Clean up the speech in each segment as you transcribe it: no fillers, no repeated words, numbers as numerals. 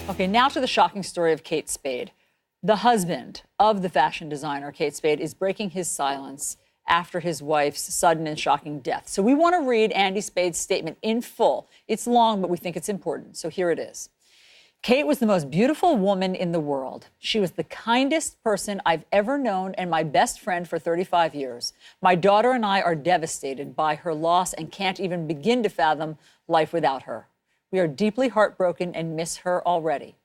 Okay, now to the shocking story of Kate Spade. The husband of the fashion designer, Kate Spade, is breaking his silence after his wife's sudden and shocking death. So we want to read Andy Spade's statement in full. It's long, but we think it's important. So here it is. Kate was the most beautiful woman in the world. She was the kindest person I've ever known and my best friend for 35 years. My daughter and I are devastated by her loss and can't even begin to fathom life without her. We are deeply heartbroken and miss her already.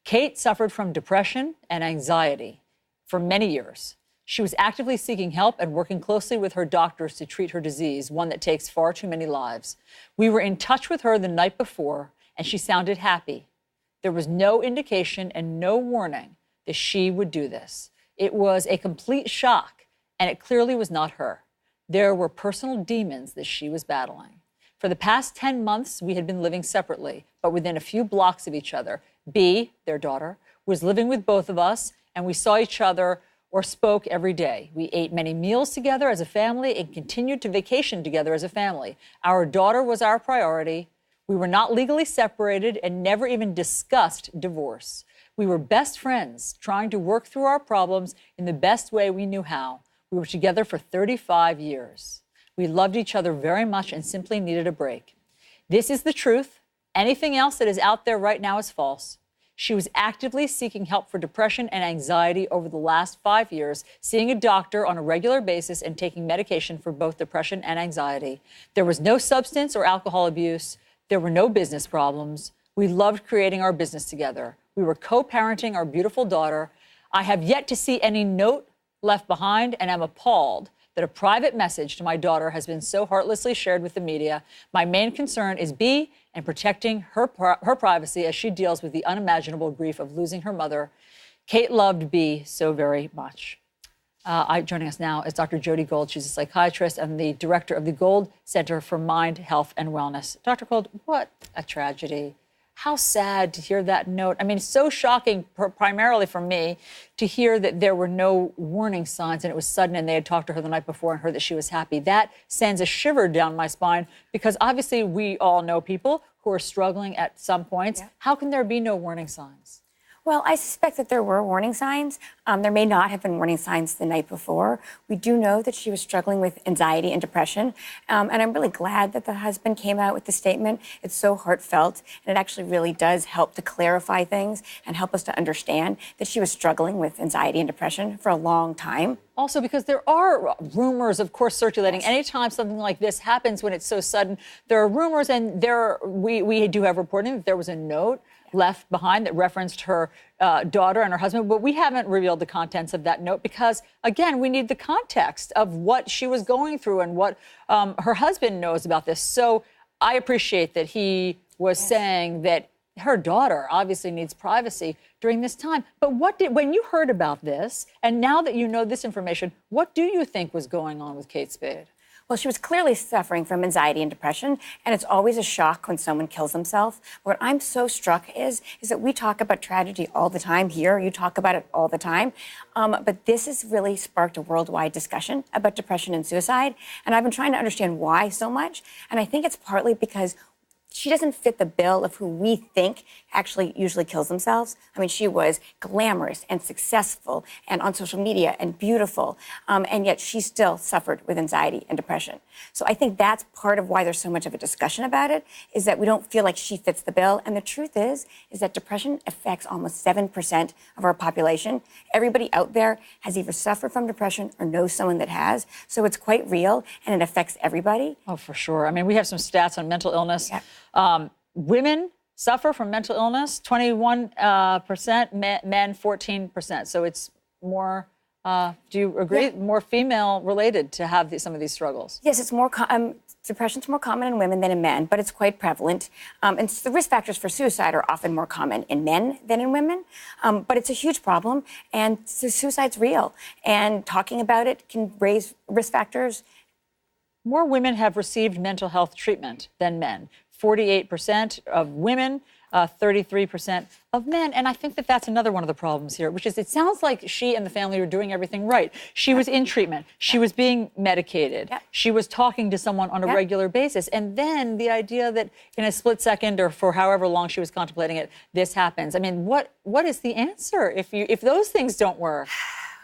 Kate suffered from depression and anxiety for many years. She was actively seeking help and working closely with her doctors to treat her disease, one that takes far too many lives. We were in touch with her the night before, and she sounded happy. There was no indication and no warning that she would do this. It was a complete shock, and it clearly was not her. There were personal demons that she was battling. For the past 10 months, we had been living separately, but within a few blocks of each other. B, their daughter, was living with both of us, and we saw each other or spoke every day. We ate many meals together as a family and continued to vacation together as a family. Our daughter was our priority. We were not legally separated and never even discussed divorce. We were best friends, trying to work through our problems in the best way we knew how. We were together for 35 years. We loved each other very much and simply needed a break. This is the truth. Anything else that is out there right now is false. She was actively seeking help for depression and anxiety over the last 5 years, seeing a doctor on a regular basis and taking medication for both depression and anxiety. There was no substance or alcohol abuse. There were no business problems. We loved creating our business together. We were co-parenting our beautiful daughter. I have yet to see any note left behind and am appalled that a private message to my daughter has been so heartlessly shared with the media. My main concern is B and protecting her privacy as she deals with the unimaginable grief of losing her mother. Kate loved B so very much. Joining us now is Dr. Jody Gold. She's a psychiatrist and the director of the Gold Center for Mind, Health, and Wellness. Dr. Gold, what a tragedy. How sad to hear that note. I mean, so shocking, primarily for me, to hear that there were no warning signs and it was sudden and they had talked to her the night before and heard that she was happy. That sends a shiver down my spine because obviously we all know people who are struggling at some points. Yeah. How can there be no warning signs? Well, I suspect that there were warning signs. There may not have been warning signs the night before. We do know that she was struggling with anxiety and depression. And I'm really glad that the husband came out with the statement. It's so heartfelt. And it actually really does help to clarify things and help us to understand that she was struggling with anxiety and depression for a long time. Also, because there are rumors, of course, circulating. Yes. Anytime something like this happens when it's so sudden, there are rumors, and we do have reporting that there was a note left behind that referenced her daughter and her husband, but we haven't revealed the contents of that note because, again, we need the context of what she was going through and what her husband knows about this. So I appreciate that he was saying that her daughter obviously needs privacy during this time. But when you heard about this, and now that you know this information, what do you think was going on with Kate Spade? Well, she was clearly suffering from anxiety and depression, and it's always a shock when someone kills themselves. What I'm so struck is that we talk about tragedy all the time here. You talk about it all the time. But this has really sparked a worldwide discussion about depression and suicide, and I've been trying to understand why so much. And I think it's partly because she doesn't fit the bill of who we think actually usually kills themselves. I mean, she was glamorous and successful and on social media and beautiful, and yet she still suffered with anxiety and depression. So I think that's part of why there's so much of a discussion about it, is that we don't feel like she fits the bill. And the truth is that depression affects almost 7% of our population. Everybody out there has either suffered from depression or knows someone that has. So it's quite real, and it affects everybody. Oh, for sure. I mean, we have some stats on mental illness. Yeah. Women suffer from mental illness, 21%, men 14%. So it's more, do you agree, more female related to have some of these struggles? Yes, it's more, depression's more common in women than in men, but it's quite prevalent. And the risk factors for suicide are often more common in men than in women. But it's a huge problem, and suicide's real. And talking about it can raise risk factors. More women have received mental health treatment than men. 48% of women 33% of men. And I think that that's another one of the problems here, which is it sounds like she and the family are doing everything right. She was in treatment. She was being medicated. She was talking to someone on a regular basis. And then the idea that in a split second or for however long she was contemplating it, this happens. I mean, what is the answer if those things don't work?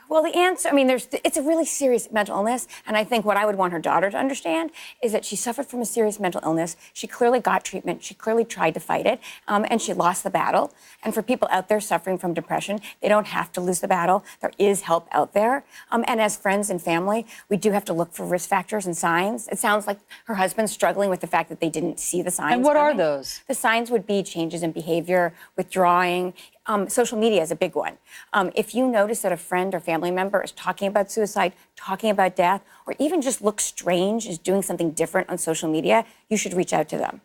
Well, the answer, I mean, it's a really serious mental illness. And I think what I would want her daughter to understand is that she suffered from a serious mental illness. She clearly got treatment. She clearly tried to fight it. And she lost the battle. And for people out there suffering from depression, they don't have to lose the battle. There is help out there. And as friends and family, we do have to look for risk factors and signs. It sounds like her husband's struggling with the fact that they didn't see the signs. And what are those? The signs would be changes in behavior, withdrawing. Social media is a big one. If you notice that a friend or family member is talking about suicide, talking about death, or even just looks strange, is doing something different on social media, you should reach out to them.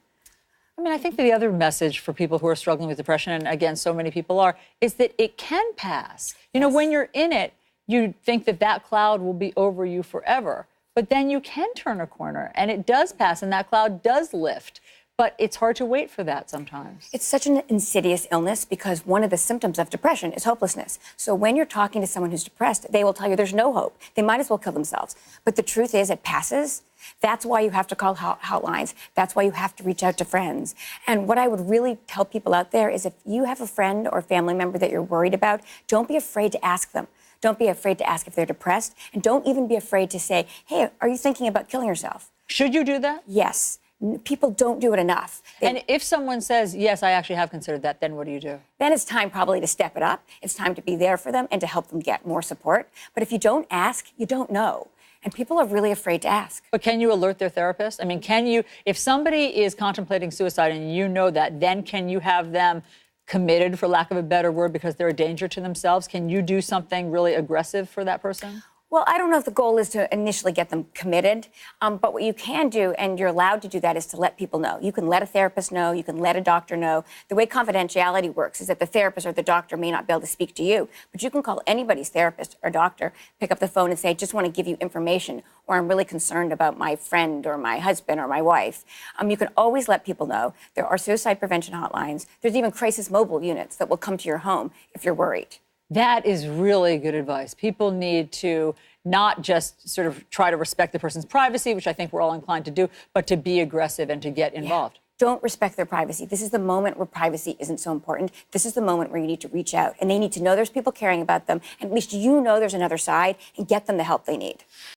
I mean, I think that the other message for people who are struggling with depression, and again, so many people are, is that it can pass. You know, when you're in it, you think that that cloud will be over you forever. But then you can turn a corner, and it does pass, and that cloud does lift. But it's hard to wait for that sometimes. It's such an insidious illness because one of the symptoms of depression is hopelessness. So when you're talking to someone who's depressed, they will tell you there's no hope. They might as well kill themselves. But the truth is it passes. That's why you have to call hotlines. That's why you have to reach out to friends. And what I would really tell people out there is if you have a friend or family member that you're worried about, don't be afraid to ask them. Don't be afraid to ask if they're depressed. And don't even be afraid to say, hey, are you thinking about killing yourself? Should you do that? Yes. People don't do it enough. And if someone says, yes, I actually have considered that, then what do you do? Then it's time probably to step it up. It's time to be there for them and to help them get more support. But if you don't ask, you don't know. And people are really afraid to ask. But can you alert their therapist? I mean, can you, if somebody is contemplating suicide and you know that, then can you have them committed, for lack of a better word, because they're a danger to themselves? Can you do something really aggressive for that person? Well, I don't know if the goal is to initially get them committed, but what you can do, and you're allowed to do that, is to let people know. You can let a therapist know. You can let a doctor know. The way confidentiality works is that the therapist or the doctor may not be able to speak to you, but you can call anybody's therapist or doctor, pick up the phone and say, I just want to give you information, or I'm really concerned about my friend or my husband or my wife. You can always let people know. There are suicide prevention hotlines. There's even crisis mobile units that will come to your home if you're worried. That is really good advice. People need to not just sort of try to respect the person's privacy, which I think we're all inclined to do, but to be aggressive and to get involved. Don't respect their privacy. This is the moment where privacy isn't so important. This is the moment where you need to reach out, and they need to know there's people caring about them, and at least you know there's another side, and get them the help they need.